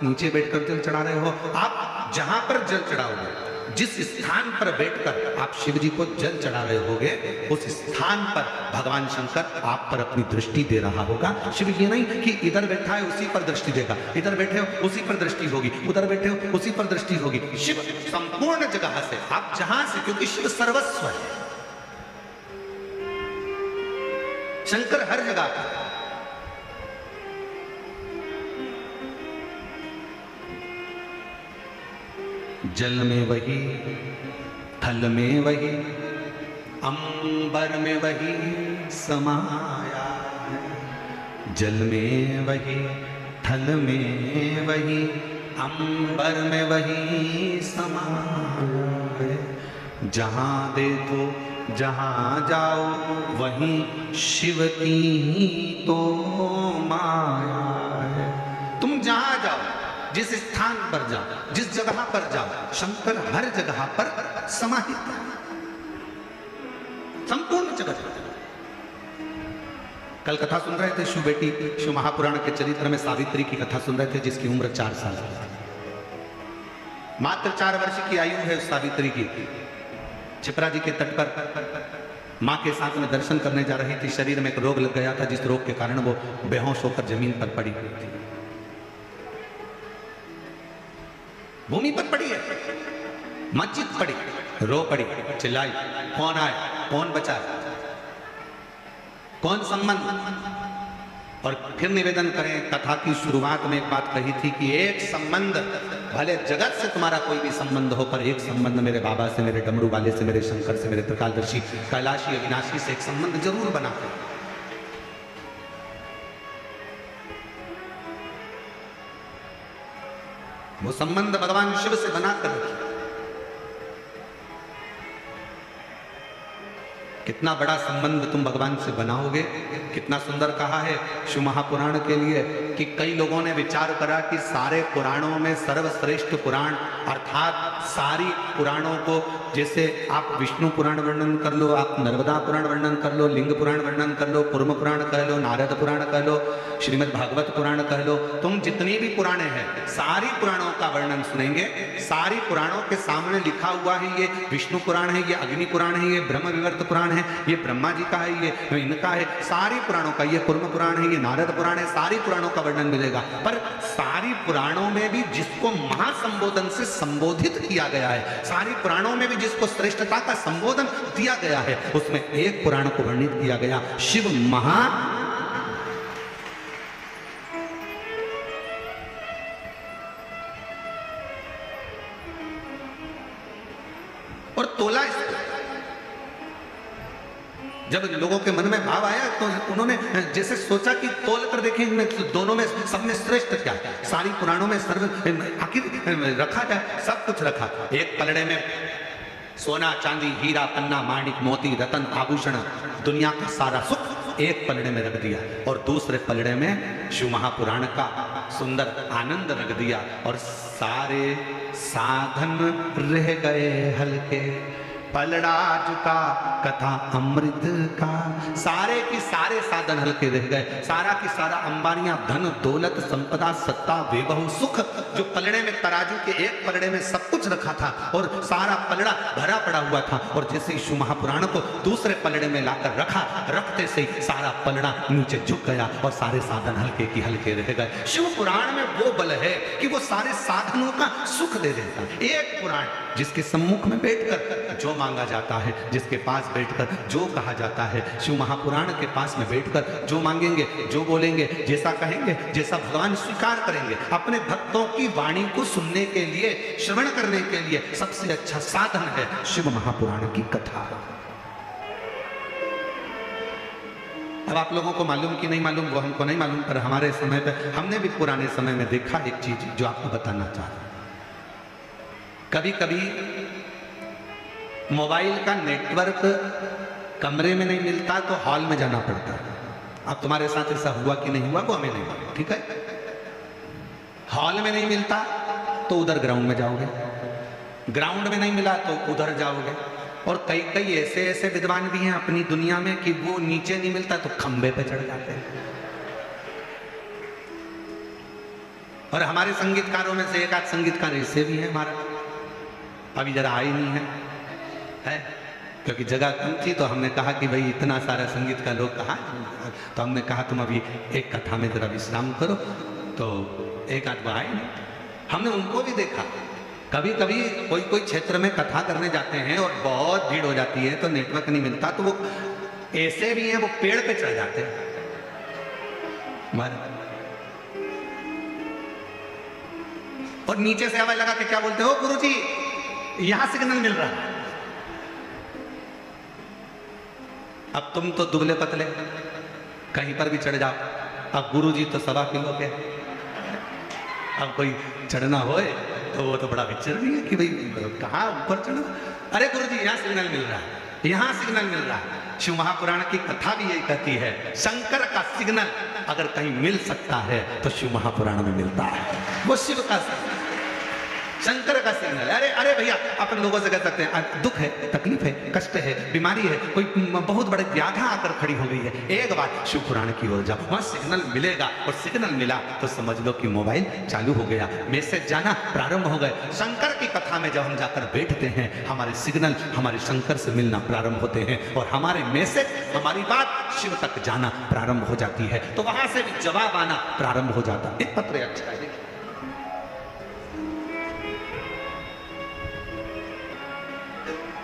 नीचे बैठकर जल चढ़ा रहे हो, आप जहां पर जल चढ़ाओगे, जिस स्थान पर बैठकर आप शिव जी को जल चढ़ा रहे होगे, उस स्थान पर भगवान शंकर आप पर अपनी दृष्टि दे रहा होगा। शिव ये नहीं कि इधर बैठा है उसी पर दृष्टि देगा, इधर बैठे हो उसी पर दृष्टि होगी, उधर बैठे हो उसी पर दृष्टि होगी। शिव संपूर्ण जगह से, आप जहां से, क्योंकि शिव सर्वस्व है, शंकर हर जगह का। जल में वही, थल में वही, अंबर में वही समाया है। जल में वही, थल में वही, अंबर में वही समाया है। जहां देखो जहां जाओ वहीं शिव की तो माया है। तुम जहां जाओ, जिस स्थान पर जाओ, जिस जगह पर जाओ, शंकर हर जगह पर समाहित है, संपूर्ण जगत। कल कथा सुन रहे थे, शिव बेटी, शिव महापुराण के चरित्र में सावित्री की कथा सुन रहे थे, जिसकी उम्र 4 साल की, मात्र 4 वर्ष की आयु है उस सावित्री की। छिपरा जी के तट पर मां के साथ में दर्शन करने जा रही थी। शरीर में एक रोग लग गया था, जिस रोग के कारण वो बेहोश होकर जमीन पर पड़ी हुई थी, भूमि पर पड़ी है, मस्जिद पड़ी, रो पड़ी, चिल्लाई, कौन आए, कौन बचाए, कौन संबंध। और फिर निवेदन करें, कथा की शुरुआत में एक बात कही थी कि एक संबंध, भले जगत से तुम्हारा कोई भी संबंध हो, पर एक संबंध मेरे बाबा से, मेरे डमरू वाले से, मेरे शंकर से, मेरे त्रिकालदर्शी कैलाशी अविनाशी से एक संबंध जरूर बना। वो संबंध भगवान शिव से बनाकर रखिए। कितना बड़ा संबंध तुम भगवान से बनाओगे। कितना सुंदर कहा है शिव महापुराण के लिए कि कई लोगों ने विचार करा कि सारे पुराणों में सर्वश्रेष्ठ पुराण, अर्थात सारी पुराणों को, जैसे आप विष्णु पुराण वर्णन कर लो, आप नर्मदा पुराण वर्णन कर लो, लिंग पुराण वर्णन कर लो, कुर्म पुराण कह लो, नारद पुराण कह लो, श्रीमद् भागवत पुराण कह लो, तुम जितनी भी पुराणे हैं, सारी पुराणों का वर्णन सुनेंगे। सारी पुराणों के सामने लिखा हुआ है, ये विष्णु पुराण है, ये अग्नि पुराण है, ये ब्रह्म विवर्त पुराण है, ये ब्रह्मा जी का है, ये इनका है, सारी पुराणों का, ये कुर्म पुराण है, ये नारद पुराण है, सारी पुराणों का वर्णन मिलेगा। पर सारी पुराणों में भी जिसको महासंबोधन से संबोधित किया गया है, सारी पुराणों में भी जिसको श्रेष्ठता का संबोधन दिया गया है, उसमें एक पुराण को वर्णित किया गया, शिव महा। और तोला इसको, जब लोगों के मन में भाव आया तो उन्होंने जैसे सोचा कि तोल कर देखें दोनों में, सब में श्रेष्ठ क्या है। सारी पुराणों में सर्व आखिर रखा जाए, सब कुछ रखा। एक पलड़े में सोना, चांदी, हीरा, पन्ना, माणिक, मोती, रतन, आभूषण, दुनिया का सारा सुख एक पलड़े में रख दिया, और दूसरे पलड़े में शिव महापुराण का सुंदर आनंद रख दिया, और सारे साधन रह गए हल्के, पलड़ा चुका कथा अमृत का। सारे की सारे साधन हल्के रह गए, सारा की सारा अंबानियां, धन, दौलत, संपदा, सत्ता, वैभव, सुख, जो पलड़े में, तराजू के एक पलड़े में सब कुछ रखा था, और सारा पलड़ा भरा पड़ा हुआ था, और जैसे शिव महापुराण को दूसरे पलड़े में लाकर रखा, रखते से सारा पलड़ा नीचे झुक गया, और सारे साधन हल्के की हल्के रह गए। शिव पुराण में वो बल है कि वो सारे साधनों का सुख दे देता है। एक पुराण जिसके सम्मुख में बैठकर जो मांगा जाता है, जिसके पास बैठकर जो कहा जाता है, शिव महापुराण के पास में बैठकर जो मांगेंगे, जो बोलेंगे, जैसा कहेंगे, जैसा भगवान स्वीकार करेंगे। अपने भक्तों की वाणी को सुनने के लिए, श्रवण करने के लिए सबसे अच्छा साधन है शिव महापुराण की कथा। अब आप लोगों को मालूम कि नहीं मालूम, वो हमको नहीं मालूम, पर हमारे समय पे हमने भी पुराने समय में देखा एक चीज जो आपको बताना चाहता हूं। कभी कभी मोबाइल का नेटवर्क कमरे में नहीं मिलता तो हॉल में जाना पड़ता है। अब तुम्हारे साथ ऐसा हुआ कि नहीं हुआ वो हमें नहीं मालूम, ठीक है। हॉल में नहीं मिलता तो उधर ग्राउंड में जाओगे, ग्राउंड में नहीं मिला तो उधर जाओगे, और कई कई ऐसे ऐसे विद्वान भी हैं अपनी दुनिया में कि वो नीचे नहीं मिलता तो खंबे पे चढ़ जाते हैं। और हमारे संगीतकारों में से एक आध संगीतकार ऐसे भी हैं हमारा, अभी जरा आए नहीं है क्योंकि जगह कम थी, तो हमने कहा कि भाई इतना सारा संगीत का लोग कहाँ, तो हमने कहा तुम अभी एक कथा में जरा विश्राम करो, तो एक आध आए नहीं। हमने उनको भी देखा, कभी कभी कोई कोई क्षेत्र में कथा करने जाते हैं और बहुत भीड़ हो जाती है तो नेटवर्क नहीं मिलता, तो वो ऐसे भी हैं वो पेड़ पे चढ़ जाते हैं। और नीचे से आवाज लगा के क्या बोलते हो, गुरुजी यहां सिग्नल मिल रहा है। अब तुम तो दुबले पतले कहीं पर भी चढ़ जाओ, अब गुरुजी तो 1.25 किलो के, अब कोई चढ़ना होए तो वो तो बड़ा विचर नहीं है कि भाई कहाँ ऊपर चढ़ो। अरे गुरुजी यहाँ सिग्नल मिल रहा है, यहाँ सिग्नल मिल रहा है। शिव महापुराण की कथा भी यही कहती है, शंकर का सिग्नल अगर कहीं मिल सकता है तो शिव महापुराण में मिलता है, वो शिव का शंकर का सिग्नल। अरे अरे भैया अपन लोगों से कह सकते हैं दुख है, तकलीफ है, कष्ट है, बीमारी है, कोई बहुत बड़े व्याधा आकर खड़ी हो गई है, एक बार शिव पुराण की ओर जाओ, वहां सिग्नल मिलेगा। और सिग्नल मिला तो समझ लो कि मोबाइल चालू हो गया, मैसेज जाना प्रारंभ हो गए। शंकर की कथा में जब हम जाकर बैठते हैं, हमारे सिग्नल हमारे शंकर से मिलना प्रारंभ होते हैं और हमारे मैसेज, हमारी बात शिव तक जाना प्रारंभ हो जाती है, तो वहां से भी जवाब आना प्रारंभ हो जाता है। एक पत्र अच्छा है,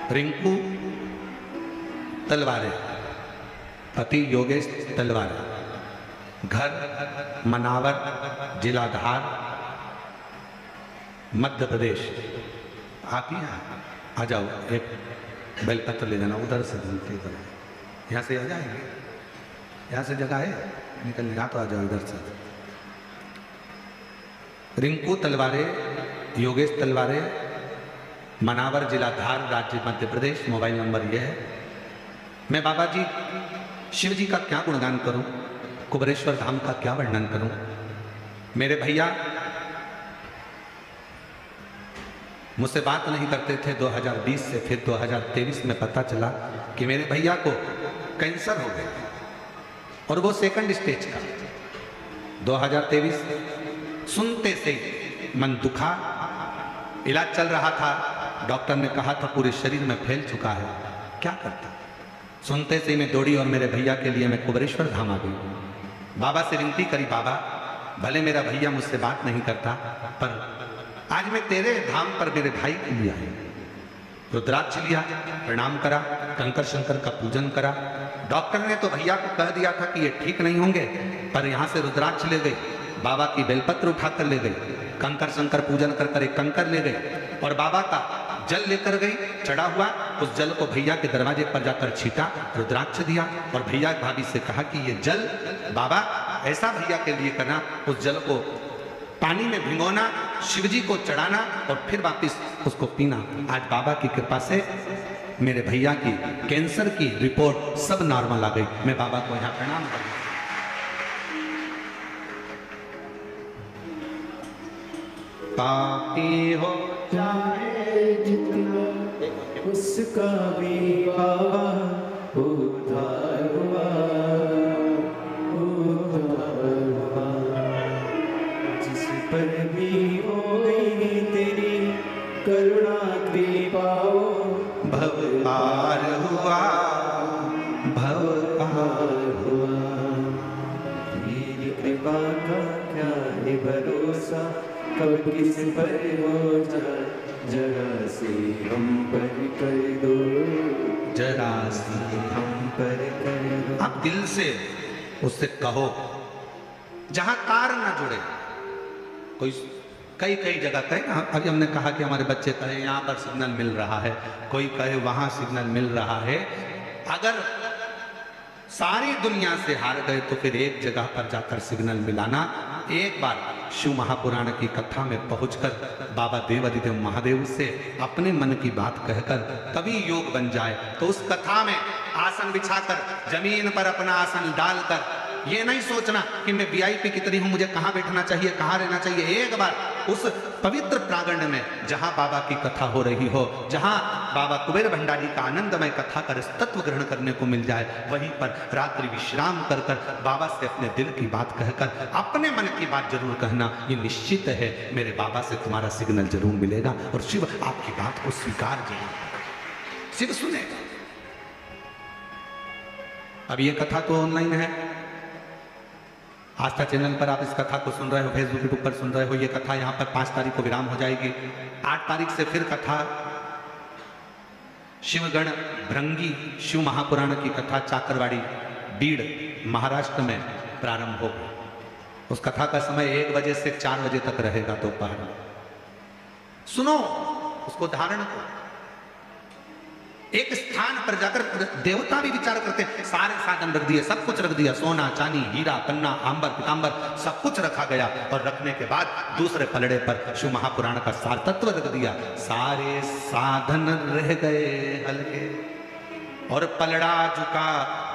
रिंकू तलवारे, पति योगेश तलवारे, घर मनावर, जिला धार, मध्य प्रदेश। आप ही आ जाओ, एक बेलपत्र ले जाना, उधर से यहाँ से आ जाएंगे, यहाँ से जगह है निकलने का, तो आ जाओ इधर से। रिंकू तलवारे, योगेश तलवारे, मनावर, जिला धार, राज्य मध्य प्रदेश, मोबाइल नंबर यह है। मैं बाबा जी शिव जी का क्या गुणगान करूं, कुबेरेश्वर धाम का क्या वर्णन करूं। मेरे भैया मुझसे बात नहीं करते थे 2020 से, फिर 2023 में पता चला कि मेरे भैया को कैंसर हो गया और वो सेकंड स्टेज का। 2023 सुनते से मन दुखा, इलाज चल रहा था, डॉक्टर ने कहा था पूरे शरीर में फैल चुका है, क्या करता। सुनते से मैं दौड़ी और मेरे भैया के लिए मैं कुबेरेश्वर धाम आ गई। बाबा से विनती करी, बाबा भले मेरा भैया मुझसे बात नहीं करता, पर आज मैं तेरे धाम पर मेरे भाई के लिए आई। रुद्राक्ष लिया, प्रणाम करा, कंकर शंकर का पूजन करा। डॉक्टर ने तो भैया को कह दिया था कि ये ठीक नहीं होंगे, पर यहाँ से रुद्राक्ष ले गई, बाबा की बेलपत्र उठाकर ले गई, कंकर शंकर पूजन कर कर एक कंकर ले गई और बाबा का जल लेकर गई, चढ़ा हुआ उस जल को भैया के दरवाजे पर जाकर छीटा, रुद्राक्ष दिया और भैया भाभी से कहा कि ये जल बाबा ऐसा भैया के लिए करना, उस जल को पानी में भिगोना, शिवजी को चढ़ाना और फिर वापिस उसको पीना। आज बाबा की कृपा से मेरे भैया की कैंसर की रिपोर्ट सब नॉर्मल आ गई। मैं बाबा को यहाँ प्रणाम करूँ। पापी हो जाए जितना उसका भी बाबा उद्धार हुआ, उद्धार हुआ। जिस पर भी हो गई तेरी करुणा कृपा, भव पार हुआ, भव पार हुआ। तेरी कृपा का क्या है भरोसा, कब किस पर हो जाए, जरा से हम पर कर दो, जरा सी हम पर कर दो। आप दिल से उससे कहो, जहां तार ना जुड़े। कोई कई कई जगह कहे ना, अभी हमने कहा कि हमारे बच्चे कहे यहाँ पर सिग्नल मिल रहा है, कोई कहे वहां सिग्नल मिल रहा है। अगर सारी दुनिया से हार गए तो फिर एक जगह पर जाकर सिग्नल मिलाना। एक बार शिव महापुराण की कथा में पहुंचकर बाबा देवादिदेव महादेव से अपने मन की बात कहकर तभी योग बन जाए, तो उस कथा में आसन बिछाकर जमीन पर अपना आसन डालकर ये नहीं सोचना कि मैं वीआईपी की तरह हूं, मुझे कहां बैठना चाहिए, कहां रहना चाहिए। एक बार उस पवित्र प्रांगण में जहां बाबा की कथा हो रही हो, जहां बाबा कुबेर भंडारी का आनंदमय कथा कर तत्व ग्रहण करने को मिल जाए, वहीं पर रात्रि विश्राम कर कर बाबा से अपने दिल की बात कहकर अपने मन की बात जरूर कहना। ये निश्चित है मेरे बाबा से तुम्हारा सिग्नल जरूर मिलेगा और शिव आपकी बात को स्वीकार जरूर करेगा, शिव सुनेगा। अब ये कथा तो ऑनलाइन है, आस्था चैनल पर आप इस कथा को सुन रहे हो, फेसबुक यूट्यूब पर सुन रहे हो। ये कथा यहाँ पर 5 तारीख को विराम हो जाएगी। 8 तारीख से फिर कथा शिवगण भृंगी शिव महापुराण की कथा चाकरवाड़ी बीड़ महाराष्ट्र में प्रारंभ होगी। उस कथा का समय 1 बजे से 4 बजे तक रहेगा दोपहर में। सुनो, उसको धारण करो। एक स्थान पर जाकर देवता भी विचार करते हैं, सारे साधन रख दिए, सब कुछ रख दिया, सोना चांदी हीरा पन्ना आंबर पीतांबर सब कुछ रखा गया। और रखने के बाद दूसरे पलड़े पर शिव महापुराण का सार तत्व रख दिया, सारे साधन रह गए हल्के। और पलड़ा झुका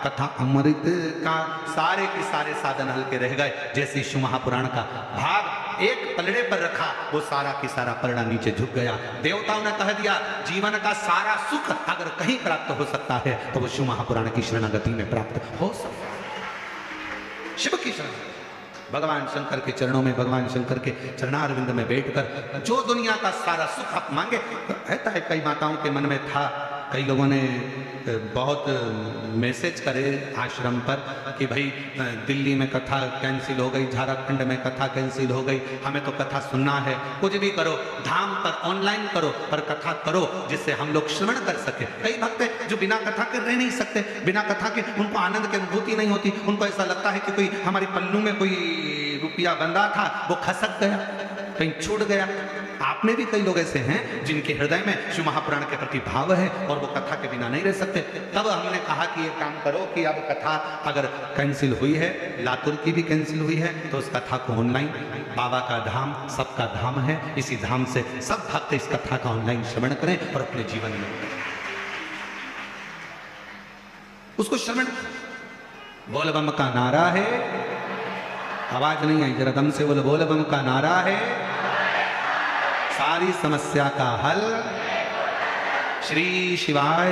कथा अमृत का, सारे के सारे साधन हल्के रह गए। जैसे शिव महापुराण का भाग एक पलड़े पर रखा, वो सारा की सारा पलड़ा नीचे झुक गया। देवताओं ने कह दिया जीवन का सारा सुख अगर कहीं प्राप्त हो सकता है तो वो शिव महापुराण की शरणागति में प्राप्त हो सकता है। शिव की शरण, भगवान शंकर के चरणों में, भगवान शंकर के चरणारविंद में बैठकर जो दुनिया का सारा सुख आप मांगे। कहता है कई माताओं के मन में था, कई लोगों ने बहुत मैसेज करे आश्रम पर कि भाई दिल्ली में कथा कैंसिल हो गई, झारखंड में कथा कैंसिल हो गई, हमें तो कथा सुनना है। कुछ भी करो, धाम पर ऑनलाइन करो, पर कथा करो जिससे हम लोग श्रवण कर सके। कई भक्त हैं जो बिना कथा के रह नहीं सकते, बिना कथा के उनको आनंद की अनुभूति नहीं होती। उनको ऐसा लगता है कि कोई हमारी पल्लू में कोई रुपया बंधा था, वो खसक गया, कहीं छूट गया। आप में भी कई लोग ऐसे हैं जिनके हृदय में शिव महापुराण के प्रति भाव है और वो कथा के बिना नहीं रह सकते। तब हमने कहा कि ये काम करो कि अब कथा अगर कैंसिल हुई है, लातूर की भी कैंसिल हुई है, तो उस कथा को ऑनलाइन, बाबा का धाम सबका धाम है, इसी धाम से सब भक्त इस कथा का ऑनलाइन श्रवण करें और अपने जीवन में उसको श्रवण। बोल बम का नारा है, आवाज नहीं आई, जरा दम से बोलो, बोल बम का नारा है, सारी समस्या का हल श्री शिवाय।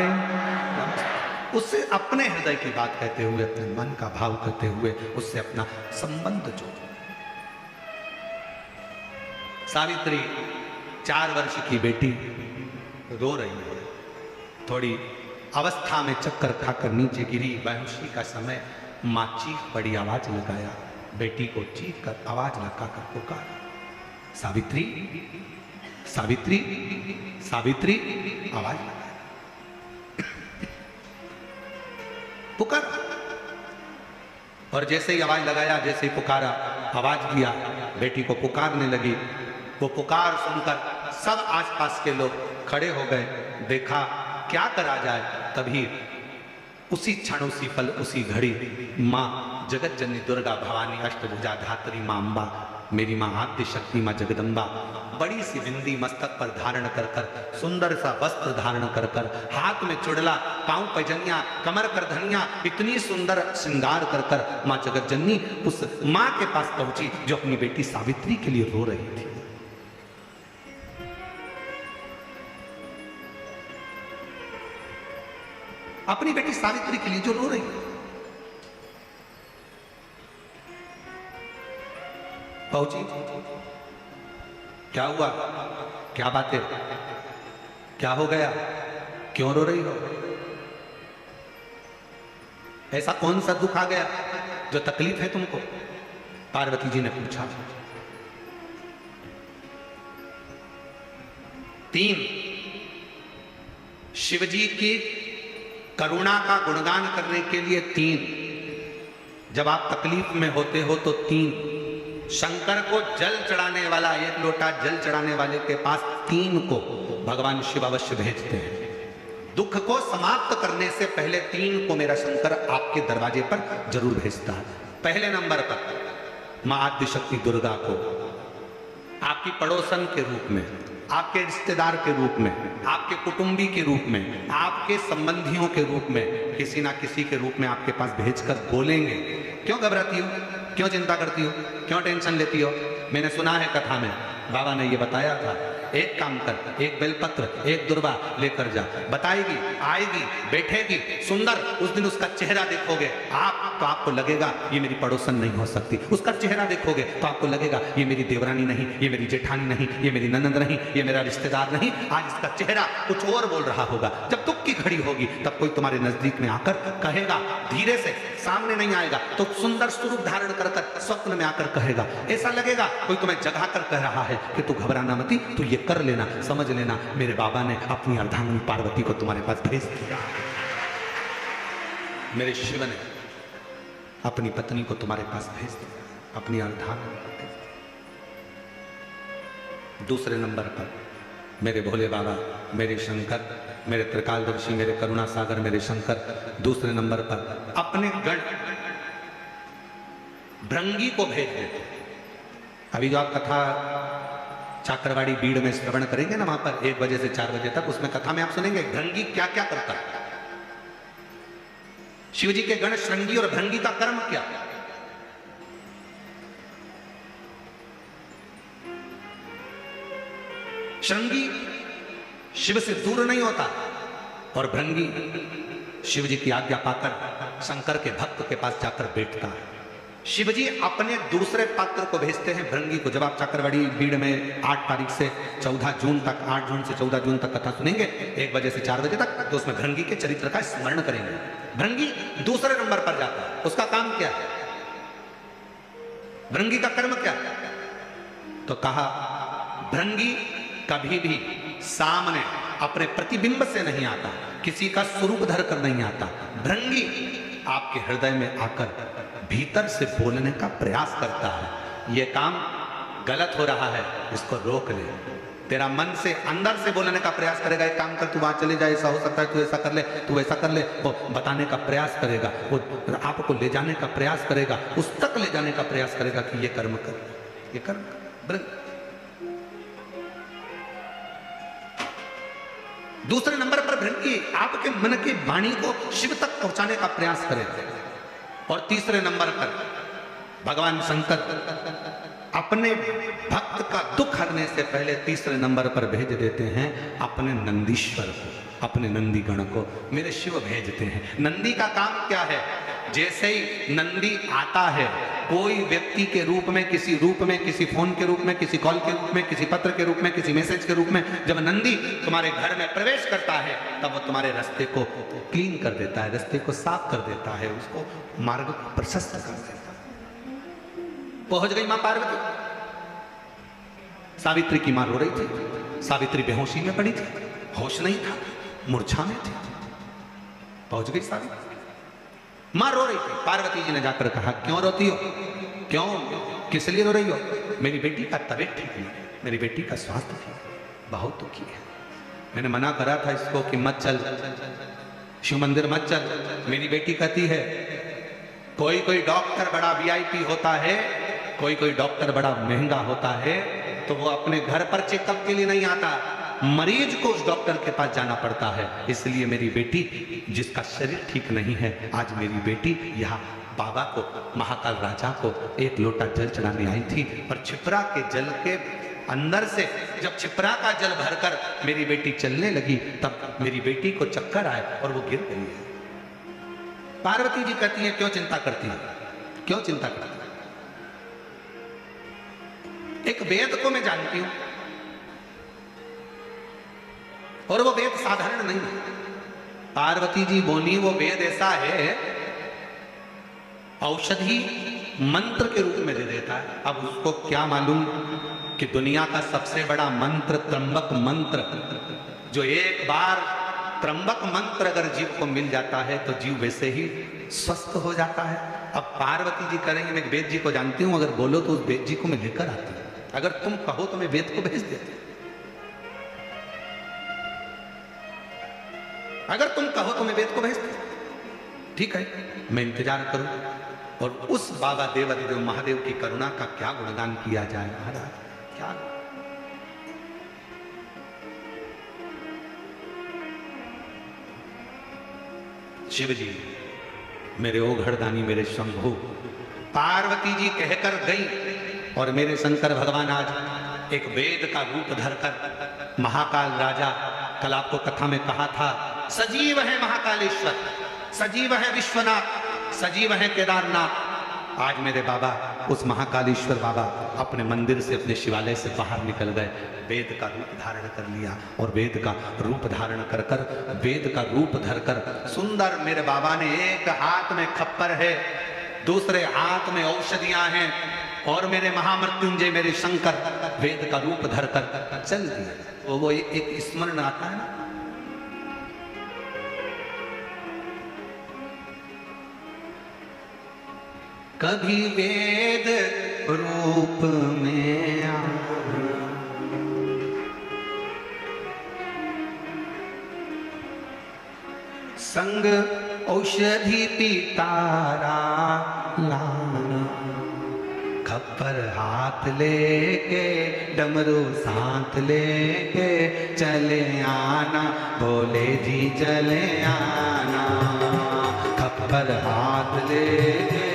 उससे अपने हृदय की बात कहते हुए, अपने मन का भाव कहते हुए उससे अपना संबंध जोड़ो। सावित्री 4 वर्ष की बेटी रो रही है, थोड़ी अवस्था में चक्कर खाकर नीचे गिरी। बेहोशी का समय मां चीख पड़ी, आवाज लगाया, बेटी को चीख कर आवाज लगाकर पुकारा, सावित्री सावित्री सावित्री, आवाज लगाया, पुकार। और जैसे ही आवाज लगाया, जैसे ही पुकारा, आवाज दिया, बेटी को पुकारने लगी। वो पुकार सुनकर सब आसपास के लोग खड़े हो गए, देखा क्या करा जाए। तभी उसी क्षण, उसी पल, उसी घड़ी माँ जगत जननी दुर्गा भवानी अष्टभुजा धात्री माँ अम्बा, मेरी माँ आद्य शक्ति माँ जगदम्बा, बड़ी सी बिंदी मस्तक पर धारण कर कर, सुंदर सा वस्त्र धारण कर कर, हाथ में चुड़ला, पांव पैजनिया, कमर कर धनिया, इतनी सुंदर श्रृंगार कर कर माँ जगत जननी उस माँ के पास पहुंची जो अपनी बेटी सावित्री के लिए रो रही थी। अपनी बेटी सावित्री के लिए जो रो रही है, पहुंची, क्या हुआ, क्या बात है, क्या हो गया, क्यों रो रही हो, ऐसा कौन सा दुख आ गया जो तकलीफ है तुमको? पार्वती जी ने पूछा। 3 शिवजी की करुणा का गुणगान करने के लिए 3, जब आप तकलीफ में होते हो तो 3, शंकर को जल चढ़ाने वाला, 1 लोटा जल चढ़ाने वाले के पास 3 को भगवान शिव अवश्य भेजते हैं। दुख को समाप्त करने से पहले 3 को मेरा शंकर आपके दरवाजे पर जरूर भेजता है। पहले नंबर पर मां आद्य शक्ति दुर्गा को, आपकी पड़ोसन के रूप में, आपके रिश्तेदार के रूप में, आपके कुटुंबी के रूप में, आपके संबंधियों के रूप में, किसी ना किसी के रूप में आपके पास भेजकर बोलेंगे। क्यों घबराती हो, क्यों चिंता करती हो, क्यों टेंशन लेती हो? मैंने सुना है कथा में बाबा ने ये बताया था, एक काम कर, एक बेलपत्र, एक दुर्वा लेकर जा, बताएगी, आएगी, बैठेगी, सुंदर, उस दिन उसका चेहरा देखोगे आप तो आपको लगेगा ये मेरी पड़ोसन नहीं हो सकती। उसका चेहरा देखोगे तो आपको लगेगा ये मेरी देवरानी नहीं, ये मेरी जेठानी नहीं, ये मेरी ननंद नहीं, ये मेरा रिश्तेदार नहीं। आज इसका चेहरा कुछ और बोल रहा होगा। जब दुख की घड़ी होगी तब कोई तुम्हारे नजदीक में आकर कहेगा, धीरे से, सामने नहीं आएगा तो सुंदर स्वरूप धारण कर स्वप्न में आकर कहेगा। ऐसा लगेगा कोई तुम्हें जगा कर कह रहा है कि तू घबराना मती, तू ये कर लेना, समझ लेना मेरे बाबा ने अपनी अर्धांगिनी पार्वती को तुम्हारे पास भेज दिया। मेरे शिव ने अपनी पत्नी को तुम्हारे पास भेज दिया, अपनी अर्धांगिनी को भेज दिया। दूसरे नंबर पर मेरे भोले बाबा, मेरे शंकर, मेरे त्रिकालदर्शी, मेरे करुणा सागर, मेरे शंकर दूसरे नंबर पर अपने गण भृंगी को भेज देते। अभी जो आप कथा चाकरवाड़ी बीड़ में श्रवण करेंगे ना, वहां पर 1 बजे से 4 बजे तक, उसमें कथा में आप सुनेंगे भृंगी क्या क्या करता है। शिव जी के गण श्रृंगी और भृंगी का कर्म क्या? श्रृंगी शिव से दूर नहीं होता और भृंगी शिव जी की आज्ञा पाकर शंकर के भक्त के पास जाकर बैठता है। शिव जी अपने दूसरे पात्र को भेजते हैं भृंगी को। जब आप चाकरवाड़ी बीड़ में 8 तारीख से 14 जून तक, 8 जून से 14 जून तक कथा सुनेंगे 1 बजे से 4 बजे तक, तो उसमें भृंगी के चरित्र का स्मरण करेंगे। भृंगी दूसरे नंबर पर जाता है। उसका काम क्या है? भृंगी का कर्म क्या है? तो कहा भृंगी कभी भी सामने अपने प्रतिबिंब से नहीं आता, किसी का स्वरूप धर कर नहीं आता। भृंगी आपके हृदय में आकर भीतर से बोलने का प्रयास करता है। यह काम गलत हो रहा है, इसको रोक ले। तेरा मन से अंदर से बोलने का प्रयास करेगा, एक काम कर, तू वहां चले जाए, ऐसा हो सकता है, तू ऐसा कर ले, तू ऐसा कर ले। वो बताने का प्रयास करेगा, वो आपको ले जाने का प्रयास करेगा, उस तक ले जाने का प्रयास करेगा कि ये कर्म कर, ये कर्म कर। दूसरे नंबर पर भृंगी आपके मन की वाणी को शिव तक पहुंचाने का प्रयास करेगा। और तीसरे नंबर पर भगवान शंकर अपने भक्त का दुख हरने से पहले तीसरे नंबर पर भेज देते हैं अपने नंदीश्वर को, अपने नंदी गण को मेरे शिव भेजते हैं। नंदी का काम क्या है? जैसे ही नंदी आता है, कोई व्यक्ति के रूप में, किसी रूप में, किसी फोन के रूप में, किसी कॉल के रूप में, किसी पत्र के रूप में, किसी मैसेज के रूप में, जब नंदी तुम्हारे घर में प्रवेश करता है तब वो तुम्हारे रास्ते को क्लीन कर देता है, रास्ते को साफ कर देता है, उसको मार्ग प्रशस्त कर देता है। पहुंच गई मां पार्वती। सावित्री की मां रो रही थी, सावित्री बेहोशी में पड़ी थी, होश नहीं था, मूर्छा में थी। पहुंच गई सावित्री, मां रो रही थी। पार्वती जी ने जाकर कहा, क्यों रोती हो, क्यों, किस लिए रो रही हो? मेरी बेटी का तबीयत ठीक नहीं, मेरी बेटी का स्वास्थ्य ठीक, बहुत दुखी है। मैंने मना करा था इसको कि मत चल, शिव मंदिर मत चल। मेरी बेटी कहती है कोई कोई डॉक्टर बड़ा वीआईपी होता है, कोई कोई डॉक्टर बड़ा महंगा होता है, तो वो अपने घर पर चेकअप के लिए नहीं आता, मरीज को उस डॉक्टर के पास जाना पड़ता है। इसलिए मेरी बेटी, जिसका शरीर ठीक नहीं है, आज मेरी बेटी यहाँ बाबा को, महाकाल राजा को एक लोटा जल चढ़ाने आई थी। और छिपरा के जल के अंदर से जब छिपरा का जल भरकर मेरी बेटी चलने लगी, तब मेरी बेटी को चक्कर आए और वो गिर गई है। पार्वती जी कहती है, क्यों चिंता करती है, क्यों चिंता करती है? एक वेद को मैं जानती हूं और वो वेद साधारण नहीं है। पार्वती जी बोली वो वेद ऐसा है, औषधि मंत्र के रूप में दे देता है। अब उसको क्या मालूम कि दुनिया का सबसे बड़ा मंत्र त्र्यंबक मंत्र, जो एक बार त्र्यंबक मंत्र अगर जीव को मिल जाता है तो जीव वैसे ही स्वस्थ हो जाता है। अब पार्वती जी करेंगे, मैं वेद जी को जानती हूं, अगर बोलो तो उस वेद जी को मैं लेकर आती हूं, अगर तुम कहो तो मैं वेद को भेज देती हूं, अगर तुम कहो तो मैं वेद को भेज देती। ठीक है, मैं इंतजार करूं। और उस बाबा देवाधिदेव महादेव की करुणा का क्या गुणगान किया जाए महाराज, क्या शिव जी, मेरे ओघड़दानी, मेरे शंभु, पार्वती जी कहकर गई और मेरे शंकर भगवान आज एक वेद का रूप धरकर महाकाल राजा, कल आपको कथा में कहा था, सजीव है महाकालेश्वर, सजीव है विश्वनाथ, सजीव है केदारनाथ। आज मेरे बाबा, उस महाकालेश्वर बाबा अपने मंदिर से, अपने शिवालय से बाहर निकल गए, वेद का रूप धारण कर लिया और वेद का रूप धारण कर कर, वेद का रूप धरकर सुंदर मेरे बाबा ने, एक हाथ में खप्पर है, दूसरे हाथ में औषधियां हैं और मेरे महामृत्युंजय मेरे शंकर वेद का रूप धरकर चल दिए। तो वो एक स्मरण आता है ना, कभी वेद रूप में आना, संग औषधि पितारा लाना, खप्पर हाथ लेके डमरू साथ लेके चले आना, भोले जी चले आना, खप्पर हाथ लेके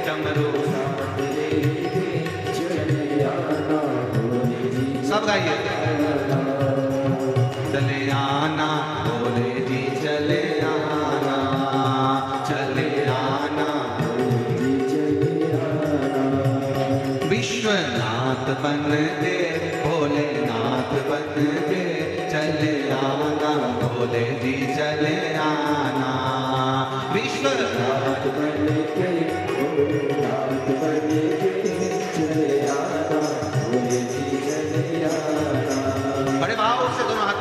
डमरू साथ लेके चले आना, भोले जी सब गाइए, चले आना भोले जी चले आना, चले आना भोले जी चले आना, विश्वनाथ बन के भोलेनाथ बन के चले आना, भोले जी चले आना, विश्वनाथ बन के भोलेनाथ बन के चले आना, भोले जी चले आना। बड़े भाव से दोनों हाथ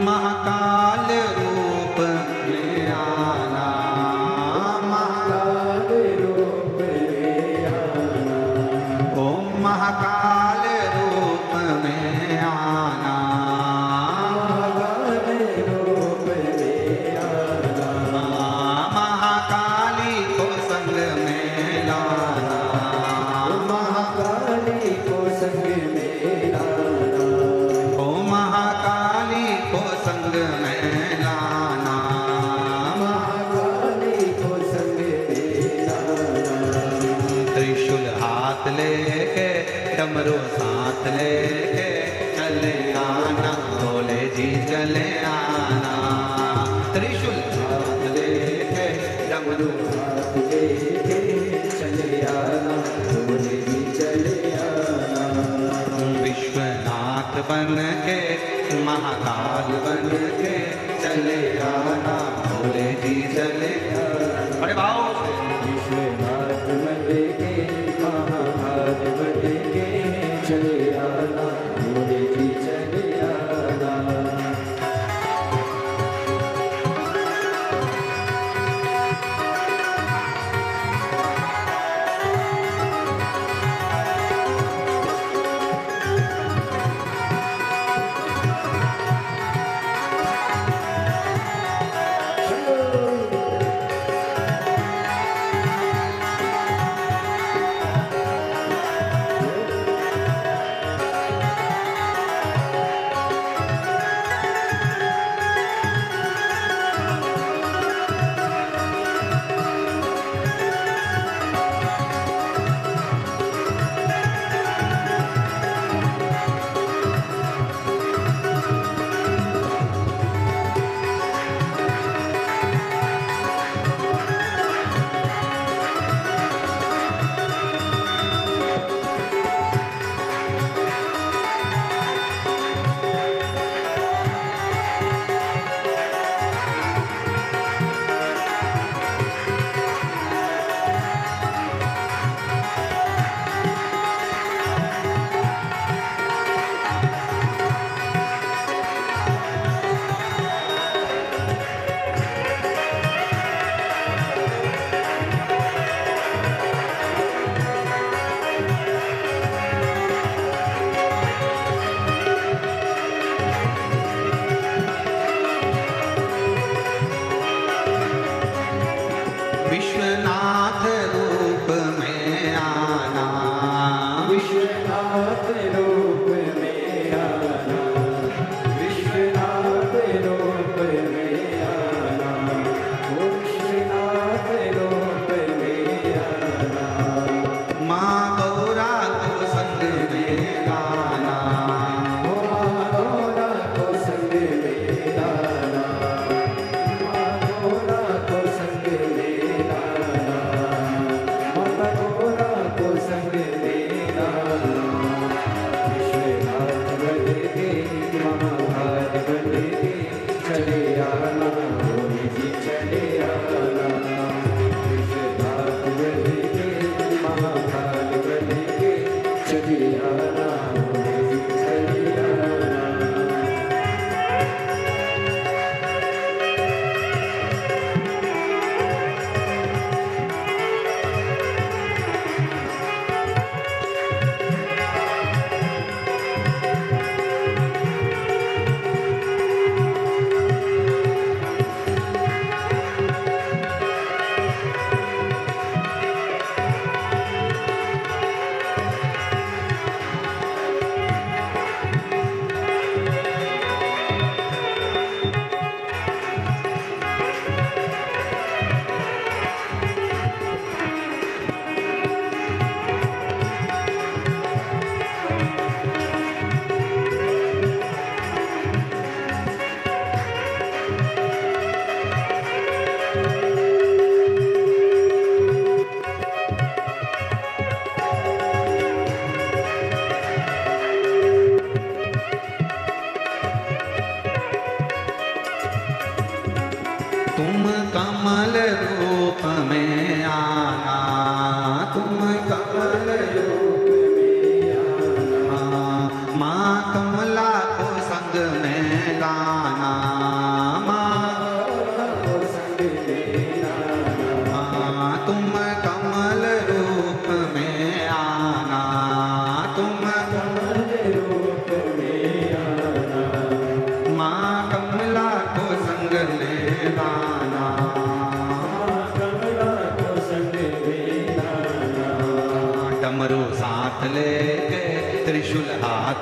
महाकाल रूप में आना, महाकाल रूप में आना, ओम महाकाल रूप में आना, महाकाल रूप में आना, महाकाली को संग में लाना, महाकाली को संग में लाना, ओ महाकाली को संग में लाना, महाकाली को संग में लाना, त्रिशूल हाथ लेके डमरू साथ लेके चले आना, भोले जी चले आना, त्रिशूल हाथ लेके डमरू साथ लेके चले आना, भोले जी चले आना, विश्वनाथ बन के महाकाल बन के चले आना, भोले जी चले आना। बड़े भाव विश्वनाथ बन के महाकाल बन के चले आना, भोले जी चले आना।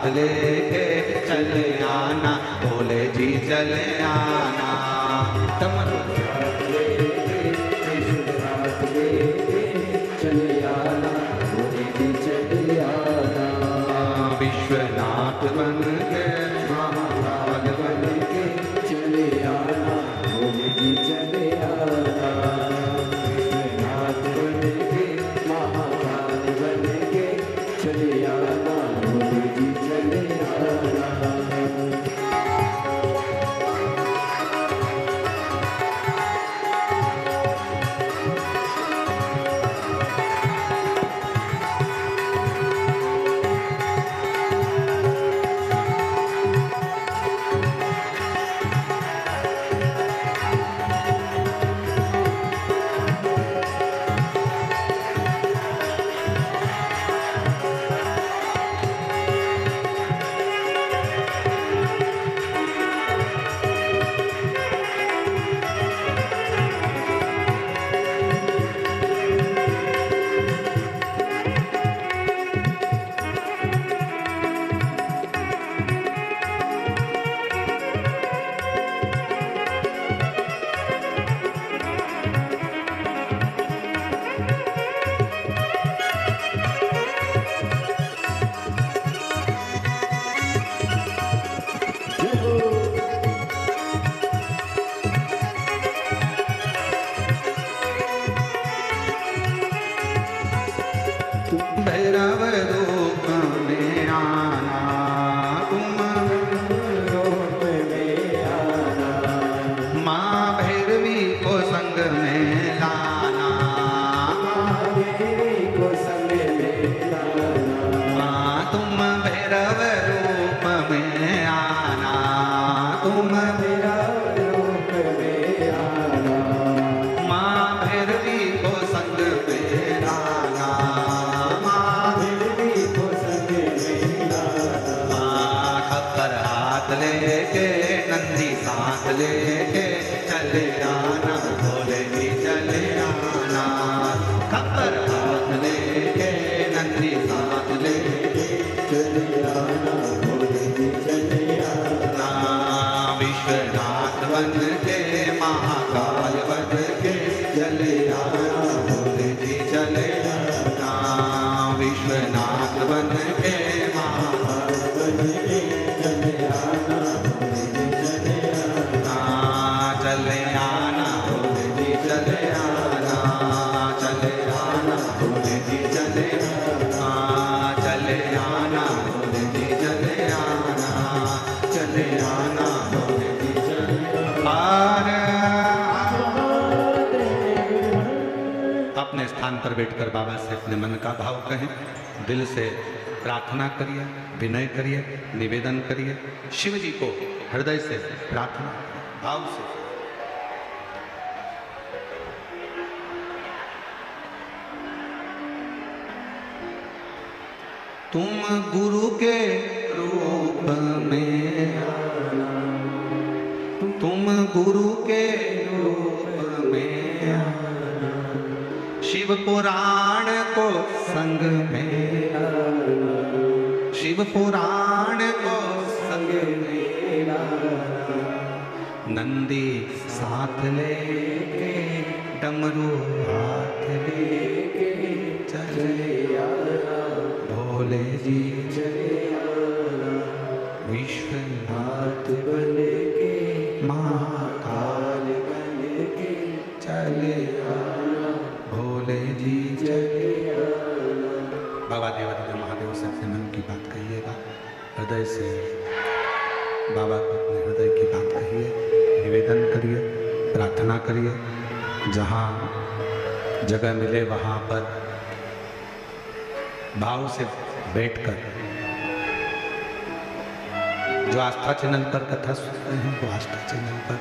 हाथ लेके चले आना, भोले जी चले आना। डमरू हाथ लेके त्रिशूल हाथ लेके चले आना, भोले जी चले आना। विश्वनाथ बन के महाकाल बन के चले आना, भोले जी चले आना। विश्वनाथ बन के महाकाल बन के चले आना, भोले जी चले आना। भैरव रूप में आना, तुम रूप में आना। माँ भैरवी को संग में लाना, भैरवी को संग में लाना। माँ तुम भैरव रूप में आना, तुम भैरव रूप में आना। माँ भैरवी को संग में लाना, भैरवी को संग में लाना। माँ खप्पर हाथ लेके नंदी साथ लेके चले आना, भोले जी चले आना। खप्पर हाथ लेके नंदी साथ लेके चले आना, भोले जी चले आना। विश्वनाथ बन के महाकाल बन के चले आना, भोले जी चले आना। विश्वनाथ बन के महाकाल बन के चले आना, भोले जी चले आना। चले आना, भोले जी चले आना। चले आना, भोले जी चले आना। चले आना, भोले जी चले आना। चले आना, भोले जी चले आना। अपने स्थान पर बैठकर बाबा से अपने मन का भाव कहें, दिल से प्रार्थना करिए, विनय करिए, निवेदन करिए। शिव जी को हृदय से प्रार्थना भाव से। तुम गुरु के रूप में आना, तुम गुरु के रूप में आना। शिव पुराण को संग में आना, शिव पुराण को संग में आना। नंदी साथ लेके डमरू हाथ लेके चले आना, भोले जी चले आना। विश्वनाथ बन के महाकाल बन के चले आना, भोले जी चले आना। बाबा देवादिदेव महादेव से अपने मन की बात कहिएगा, हृदय से बाबा को अपने हृदय की बात कहिए, निवेदन करिए, प्रार्थना करिए। जहाँ जगह मिले वहाँ पर भाव से बैठकर जो आस्था चैनल पर कथा सुन रहे हैं, वो आस्था चैनल पर,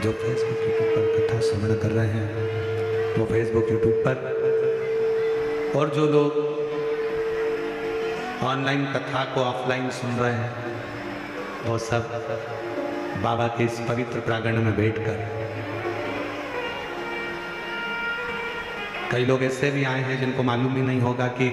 जो फेसबुक यूट्यूब पर कथा श्रवण कर रहे हैं वो फेसबुक यूट्यूब पर, और जो लोग ऑनलाइन कथा को ऑफलाइन सुन रहे हैं वो सब बाबा के इस पवित्र प्रांगण में बैठकर, कई लोग ऐसे भी आए हैं जिनको मालूम ही नहीं होगा कि